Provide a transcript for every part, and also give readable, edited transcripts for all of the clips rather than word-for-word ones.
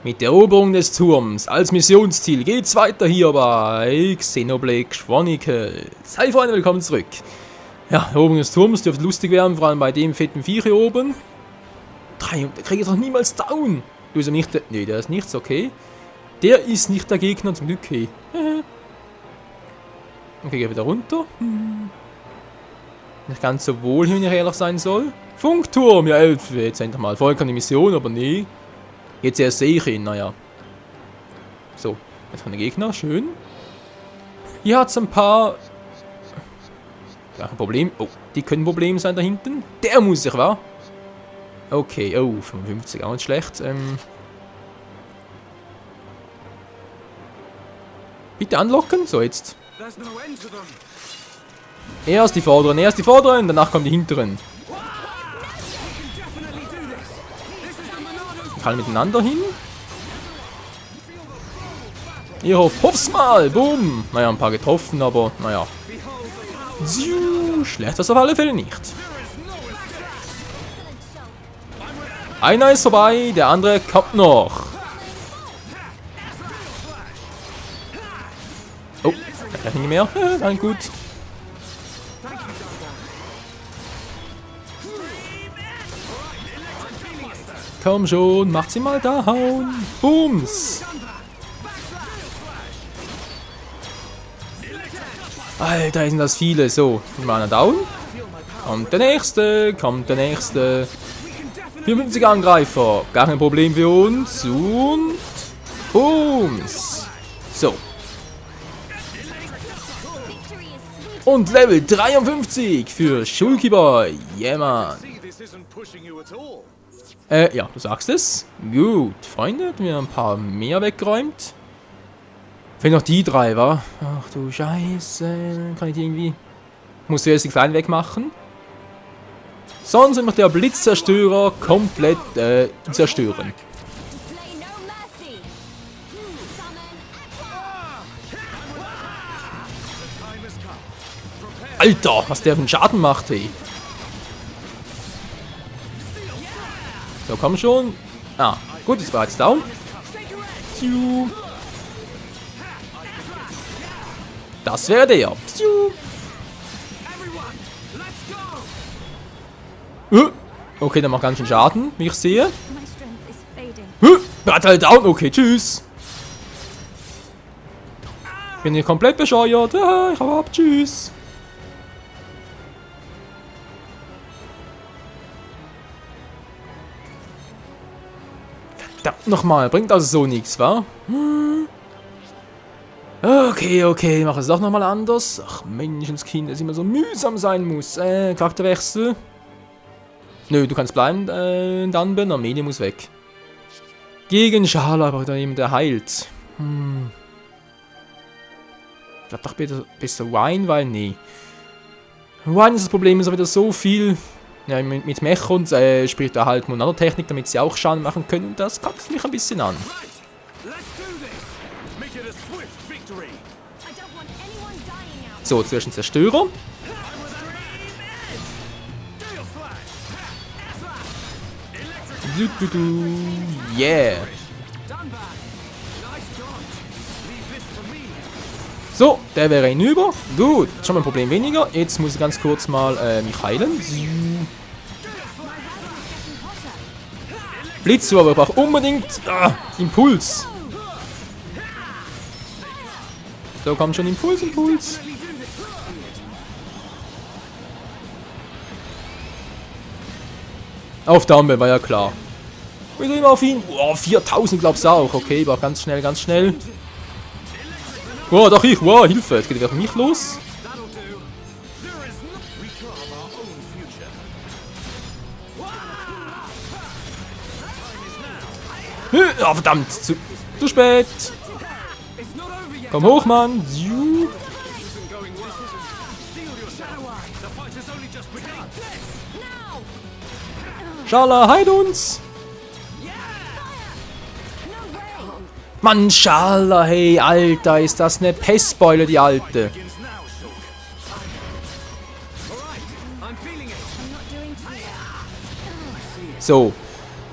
Mit der Eroberung des Turms als Missionsziel geht's weiter hier bei Xenoblade Chronicles. Hi Freunde, willkommen zurück. Ja, Eroberung des Turms dürfte lustig werden, vor allem bei dem fetten Viech hier oben. Der kriegt doch niemals down. Du ist ja nicht der... Nee, der ist nichts, okay. Der ist nicht der Gegner, zum Glück. Hey. Okay, geh wieder runter. Nicht ganz so wohl, wenn ich ehrlich sein soll. Funkturm, ja, jetzt endlich mal. Vorher kann die Mission, aber nee. Jetzt erst sehe ich ihn, naja. So, jetzt haben wir Gegner, schön. Hier hat es ein paar... Ja, ein Problem. Oh, die können ein Problem sein da hinten. Der muss sich, wa? Okay, oh, 55, auch nicht schlecht. Bitte anlocken, so jetzt. Erst die vorderen, danach kommen die hinteren. Alle miteinander hin. Ihr hoff's mal. Boom. Naja, ein paar getroffen, aber naja. Schlecht das auf alle Fälle nicht. Einer ist vorbei, der andere kommt noch. Oh, da kann ich nicht mehr. Nein, gut. Komm schon, macht sie mal down. Booms. Alter, sind das viele. So, mal einer down. Kommt der nächste, 54 Angreifer. Gar kein Problem für uns. Und Booms. So. Und Level 53 für Shulky Boy. Yeah, man. Ja, du sagst es. Gut, Freunde, hatten wir ein paar mehr weggeräumt. Fehlen noch die drei, wa? Ach du Scheiße. Kann ich die irgendwie... Muss zuerst die Kleinen wegmachen. Sonst wird noch der Blitzzerstörer komplett zerstören. Alter, was der für einen Schaden macht, hey. So, komm schon. Ah, gut, das war jetzt down. Das wäre der. Okay, der macht ganz schön Schaden, wie ich sehe. Hat halt down. Okay, tschüss. Bin hier komplett bescheuert. Ich hau ab. Tschüss. Nochmal, bringt also so nichts, wa? Okay, mach es doch nochmal anders. Ach, Menschenskind, dass immer so mühsam sein muss. Charakterwechsel. Nö, du kannst bleiben, dann bin Armee muss weg. Gegen Schala, aber da jemand, der heilt. Ich glaub doch besser Wine, weil nee. Wine ist das Problem, ist aber wieder so viel... Ja, mit Mech und spricht er halt Monado-Technik, damit sie auch Schaden machen können. Und das kotzt mich ein bisschen an. So, zuerst ein Zerstörer. Yeah. So, der wäre hinüber. Gut, schon mal ein Problem weniger. Jetzt muss ich ganz kurz mal mich heilen. Blitzu, aber ich brauche unbedingt Impuls. So, kommt schon Impuls. Auf Dumble, war ja klar. Wir gehen auf ihn. Oh, 4000 glaubst du auch. Okay, aber ganz schnell. Oh, doch ich. Wow, Hilfe. Jetzt geht wieder auf mich los. Oh, verdammt. Zu spät. Komm hoch, Mann. Schala, heil uns. Mann, Schala, hey, Alter, ist das eine Pestbeule, die Alte. So.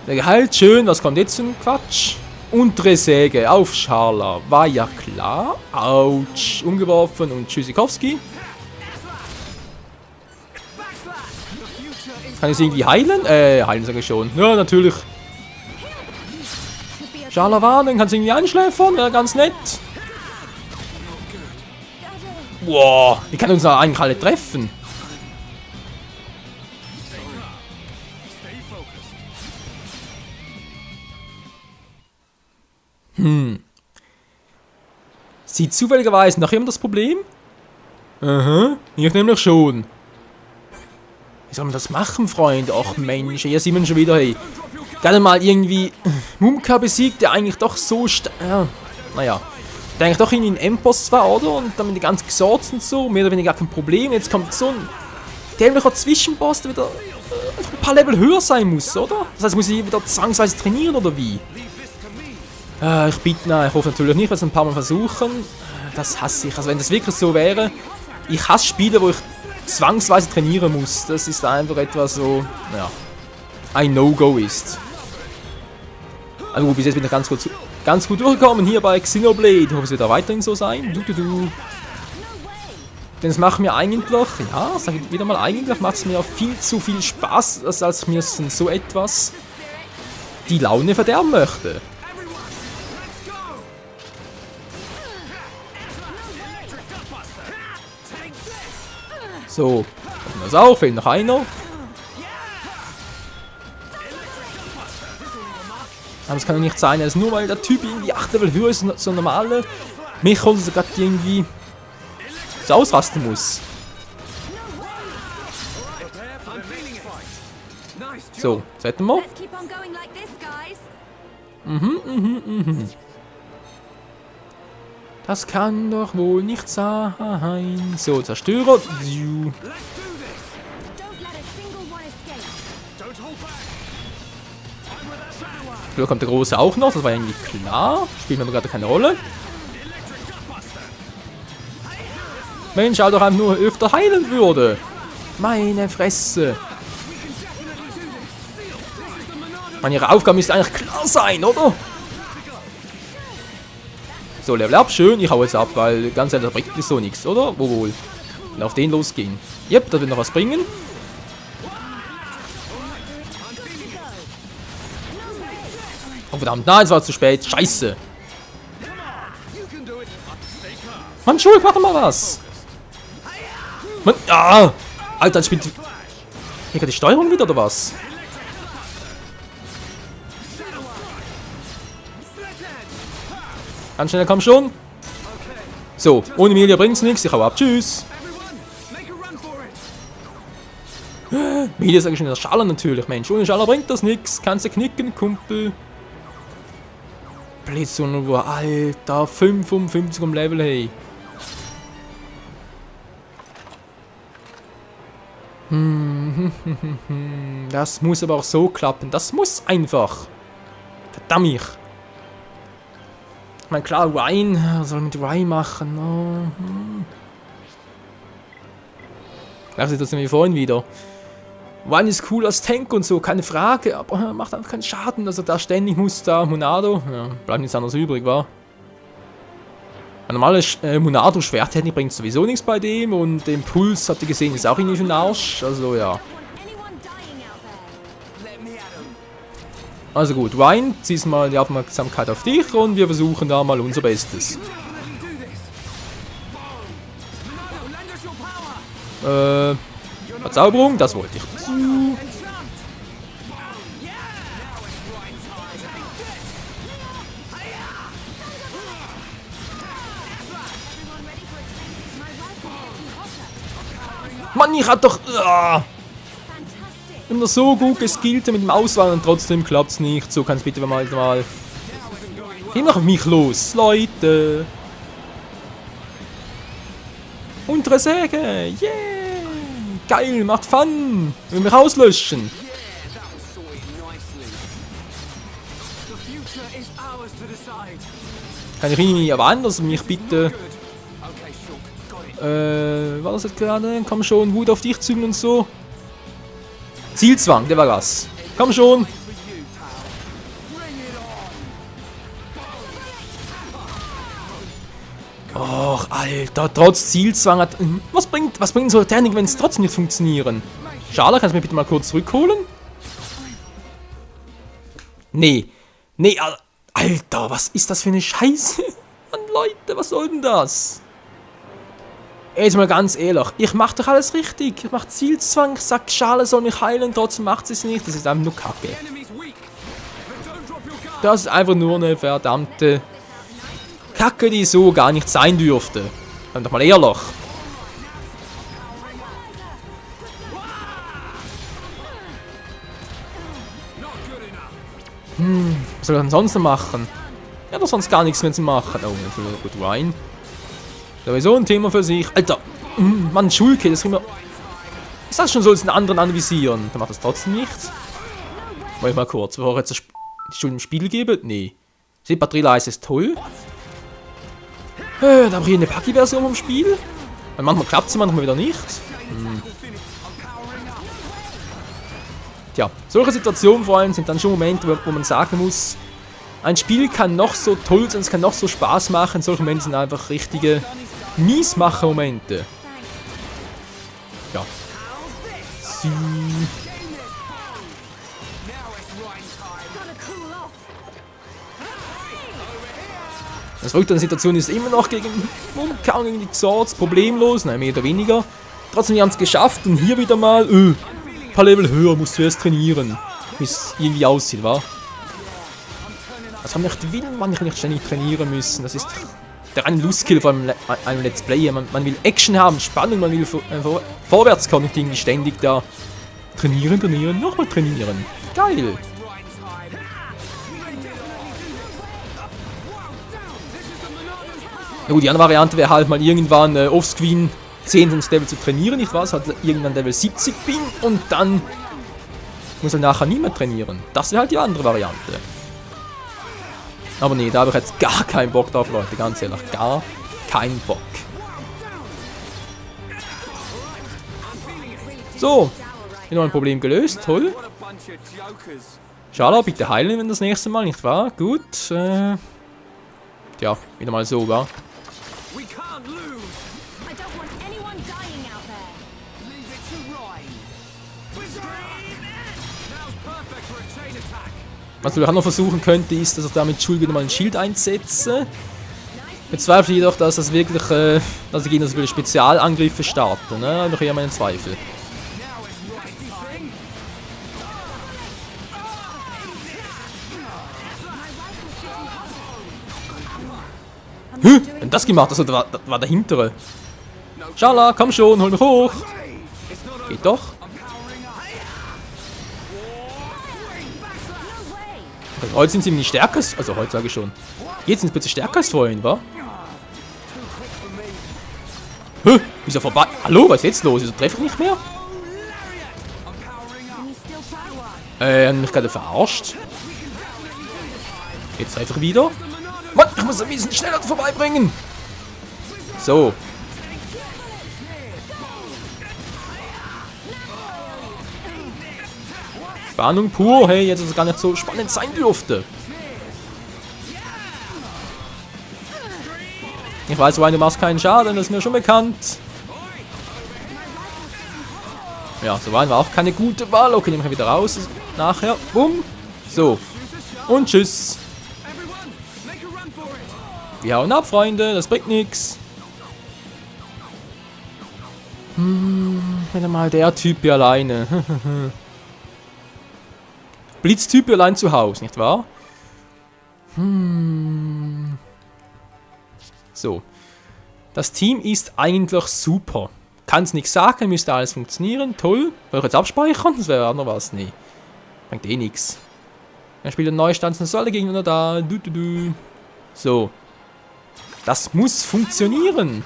Der geheilt, schön. Was kommt jetzt für ein Quatsch? Untere Säge auf Scharla. War ja klar. Autsch. Umgeworfen und Tschüssikowski. Kann ich sie irgendwie heilen? Heilen sage ich schon. Ja, natürlich. Scharla warnen. Kann sie irgendwie einschläfern? Wäre ganz nett. Wow. Die kann uns eigentlich alle treffen. Sieht zufälligerweise nach jemand das Problem? Aha, ich nämlich schon. Wie soll man das machen, Freunde? Ach Mensch, hier sind wir schon wieder, hey. Gerne mal irgendwie Mumka besiegt, der eigentlich doch so naja. Der eigentlich doch irgendwie ein Endboss war, oder? Und dann mit den ganzen Gesorts und so, mehr oder weniger gar kein Problem. Jetzt kommt so ein dämlicher Zwischenboss, der wieder ein paar Level höher sein muss, oder? Das heißt, muss ich wieder zwangsweise trainieren, oder wie? Ich bitte, nein, ich hoffe natürlich nicht, weil es ein paar Mal versuchen. Das hasse ich. Also wenn das wirklich so wäre, ich hasse Spiele, wo ich zwangsweise trainieren muss. Das ist einfach etwas so, naja, ein No-Go ist. Also bis jetzt bin ich ganz gut durchgekommen hier bei Xenoblade. Ich hoffe, es wird auch weiterhin so sein. Denn es macht mir eigentlich, ja, sag ich wieder mal, eigentlich macht es mir viel zu viel Spaß, als mir so etwas die Laune verderben möchte. So, das auch, fehlt noch einer. Aber es kann doch nicht sein, dass nur weil der Typ irgendwie 8 Level höher ist, so normale mich oder sogar irgendwie so ausrasten muss. So, setzen wir. Das kann doch wohl nicht sein. So, Zerstörer. Da kommt der Große auch noch, das war eigentlich klar. Spielt mir gerade keine Rolle. Mensch, Alter, einfach nur öfter heilen würde. Meine Fresse. Ihre Aufgabe müsste eigentlich klar sein, oder? So, Level up, schön. Ich hau jetzt ab, weil ganz ehrlich, das bringt so nichts, oder? Wo wohl? Und auf den losgehen. Yep, das wird noch was bringen. Oh verdammt, nein, es war zu spät. Scheiße. Mann, Schulk, mach doch mal was. Mann, Alter, jetzt spielt die Steuerung wieder, oder was? Ganz schnell, komm schon. So, ohne Emilia bringt's nichts. Ich hau ab. Tschüss. Emilia sag ich schon, der Schaller natürlich, Mensch. Ohne Schaller bringt das nichts. Kannst du knicken, Kumpel. Blitzunruhe, Alter. 55 am Level, hey. Das muss aber auch so klappen. Das muss einfach. Verdammt. Ich meine, klar, Ryan, was soll mit Ryan machen? Oh, Gleiche Situation wie vorhin wieder. Ryan ist cool als Tank und so, keine Frage, aber macht einfach keinen Schaden. Also da ständig muss da Monado, ja, bleibt nichts anderes übrig, war. Ein normales Monado-Schwerttechnik bringt sowieso nichts bei dem und den Puls, habt ihr gesehen, ist auch irgendwie für den Arsch. Also ja. Also gut, Ryan, ziehst mal die Aufmerksamkeit auf dich und wir versuchen da mal unser Bestes. Verzauberung, das wollte ich. Mann, ich hab doch... immer so gut geskillt mit dem Auswahl und trotzdem klappt's nicht. So kann's bitte mal... Geh mal auf mich los, Leute! Untere Säge! Yeah! Geil, macht Fun! Wir mich auslöschen! Kann ich irgendwie aber anders mich bitte... war das jetzt gerade? Komm schon, Wut auf dich zügen und so. Zielzwang, der war das. Komm schon. Och, Alter, trotz Zielzwang hat... Was bringt so eine Technik, wenn es trotzdem nicht funktionieren? Schala, kannst du mich bitte mal kurz zurückholen? Nee. Nee, Alter, was ist das für eine Scheiße? Mann, Leute, was soll denn das? Jetzt mal ganz ehrlich, ich mach doch alles richtig. Ich mach Zielzwang, ich sag, Schala soll mich heilen, trotzdem macht sie es nicht. Das ist einfach nur Kacke. Das ist einfach nur eine verdammte Kacke, die so gar nicht sein dürfte. Seien wir doch mal ehrlich. Was soll ich denn sonst noch machen? Ja, doch sonst gar nichts mehr zu machen. Oh, natürlich gut rein. Sowieso ein Thema für sich. Alter, Mann, Schulke, das immer. Ist das schon so, als einen anderen anvisieren? Dann macht das trotzdem nichts. Wollte ich mal kurz, bevor ich jetzt die Schule im Spiel gebe? Nee. Die Batterieleiste ist toll. Da habe ich eine Paki-Version vom Spiel. Weil manchmal klappt sie, manchmal wieder nicht. Tja, solche Situationen vor allem sind dann schon Momente, wo man sagen muss, ein Spiel kann noch so toll sein, es kann noch so Spaß machen. Solche Momente sind einfach richtige Miesmacher-Momente. Ja. Das Verrückte an der Situation ist immer noch gegen die Xords problemlos, nein, mehr oder weniger. Trotzdem, wir haben es geschafft und hier wieder mal, ein paar Level höher, muss zuerst trainieren, wie es irgendwie aussieht, wa? Das haben nicht will man nicht ständig trainieren müssen, das ist der reine Lustkill von einem Let's Play. Man will Action haben, Spannung, man will vorwärts kommen, nicht irgendwie ständig da trainieren, nochmal trainieren. Geil! Ja gut, die andere Variante wäre halt mal irgendwann offscreen 10. Level zu trainieren, nicht wahr? Halt irgendwann Level 70 bin und dann muss er nachher nie mehr trainieren. Das wäre halt die andere Variante. Aber nee, da habe ich jetzt gar keinen Bock drauf, Leute, ganz ehrlich, gar keinen Bock. So, hier noch ein Problem gelöst, toll. Schala, bitte heilen, wenn das nächste Mal, nicht wahr? Gut, tja, wieder mal so, wa? Was ich auch noch versuchen könnte, ist, dass ich da mit Schul wieder mal ein Schild einsetze. Ich bezweifle jedoch, dass das wirklich, dass die Gegner so viele Spezialangriffe starten, ne? Habe ich eher meinen Zweifel. Wenn das gemacht, das war der hintere. Schala, komm schon, hol mich hoch. Geht doch. Heute sind sie nicht stärker, also heute sage ich schon. Jetzt sind sie plötzlich stärker als vorhin, wa? Hä? Ist er vorbei? Hallo, was ist jetzt los? Wieso treffe ich nicht mehr? Haben mich gerade verarscht. Jetzt treffe ich wieder. Mann, ich muss ein bisschen schneller vorbeibringen. So. Spannung pur. Hey, jetzt ist es gar nicht so spannend sein dürfte. Ich weiß, Ryan, du machst keinen Schaden, das ist mir schon bekannt. Ja, so Ryan war auch keine gute Wahl. Okay, nehmen wir wieder raus. Nachher. Bumm. So. Und tschüss. Wir hauen ab, Freunde. Das bringt nichts. Wieder mal der Typ hier alleine. Blitztyp allein zu Hause, nicht wahr? So. Das Team ist eigentlich super. Kann's nichts sagen, müsste alles funktionieren. Toll. Soll ich jetzt abspeichern? Das wäre auch noch was. Nee. Bringt eh nichts. Dann spielt ein Neustand, sind alle Gegner da. So. Das muss funktionieren.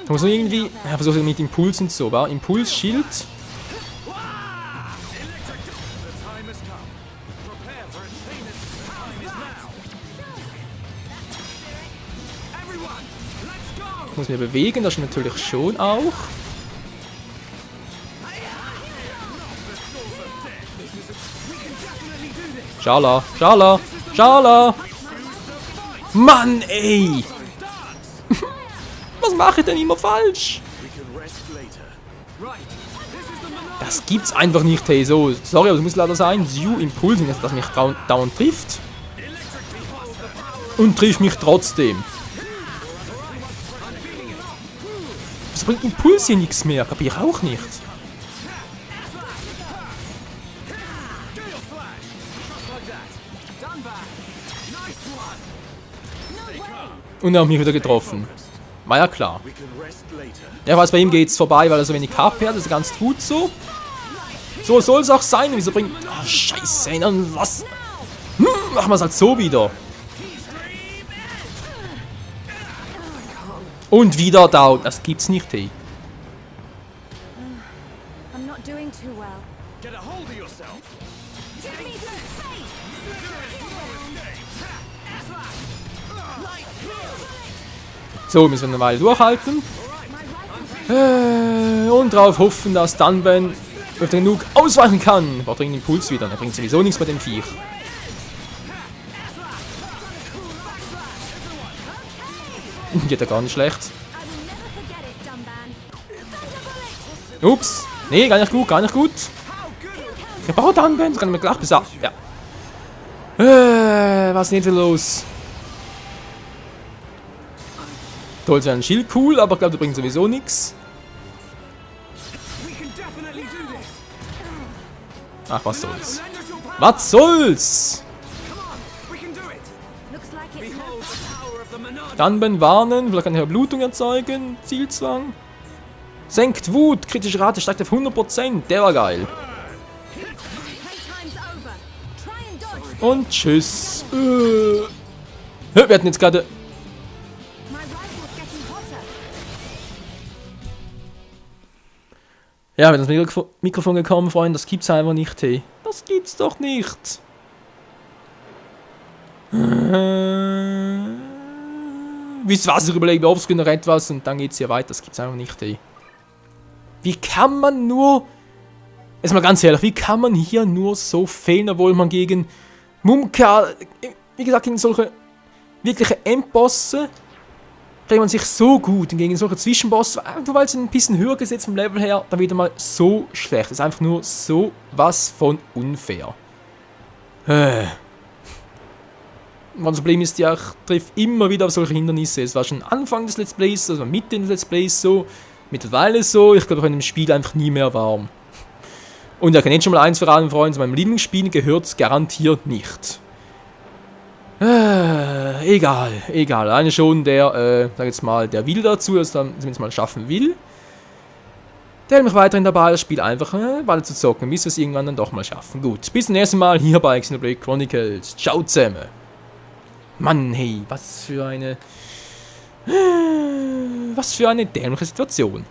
Ich muss irgendwie. Ja, versuche mit Impulsen so, wa? Impulsschild. Ich muss mich bewegen, das natürlich schon auch. Schala, Schala, Schala! Mann, ey! Was mache ich denn immer falsch? Das gibt's einfach nicht, hey. So, sorry, aber es muss leider sein. Zhu Impulsing, dass mich dauernd trifft. Und trifft mich trotzdem. Das bringt Impuls hier nichts mehr, kapier ich auch nicht. Und er hat mich wieder getroffen. War ja klar. Ja, ich weiß, bei ihm geht's vorbei, weil er so wenig KP hat. Das ist ganz gut so. So soll es auch sein. Wieso bringt... Oh, scheiße, dann was... machen wir es halt so wieder. Und wieder down. Das gibt's nicht, hey. So, müssen wir eine Weile durchhalten. Und darauf hoffen, dass Dunban öfter genug ausweichen kann. Braucht dringend Impuls wieder. Er bringt sowieso nichts bei dem Viech. Geht ja gar nicht schlecht. Ups. Nee, gar nicht gut, gar nicht gut. Der braucht Dunban. Das kann ich mir gleich besser. Ja. Was ist denn hier los? Toll, so ein Schild cool, aber ich glaube, der bringt sowieso nichts. Ach, was soll's. Was soll's? Dunban warnen, vielleicht kann er Blutung erzeugen. Zielzwang. Senkt Wut, kritische Rate steigt auf 100%. Der war geil. Und tschüss. Wir hatten jetzt gerade... Ja, wenn das Mikrofon gekommen, Freunde, das gibt's einfach nicht, hey. Das gibt's doch nicht. Wisst was, ich überlege, ob es noch etwas und dann geht's hier weiter. Das gibt's einfach nicht, hey. Wie kann man nur... Jetzt mal ganz ehrlich, wie kann man hier nur so fehlen, obwohl man gegen Mumka, wie gesagt, gegen solche wirkliche Endbosse kriegt man sich so gut und gegen solche Zwischenbosse, weil sie ein bisschen höher gesetzt vom Level her, dann wieder mal so schlecht. Das ist einfach nur so was von unfair. Das Problem ist ja, ich treffe immer wieder auf solche Hindernisse. Es war schon Anfang des Let's Plays, also Mitte des Let's Plays so, mittlerweile so. Ich glaube, ich bin im Spiel einfach nie mehr warm. Und ich kann jetzt schon mal eins verraten, Freunde, zu meinem Lieblingsspiel gehört es garantiert nicht. Egal. Eine schon, der, sag jetzt mal, der will dazu, dass er zumindest mal schaffen will. Der hält mich weiterhin dabei, das Spiel einfach weiter zu zocken, bis wir es irgendwann dann doch mal schaffen. Gut, bis zum nächsten Mal hier bei Xenoblade Chronicles. Ciao zusammen. Mann, hey, was für eine dämliche Situation.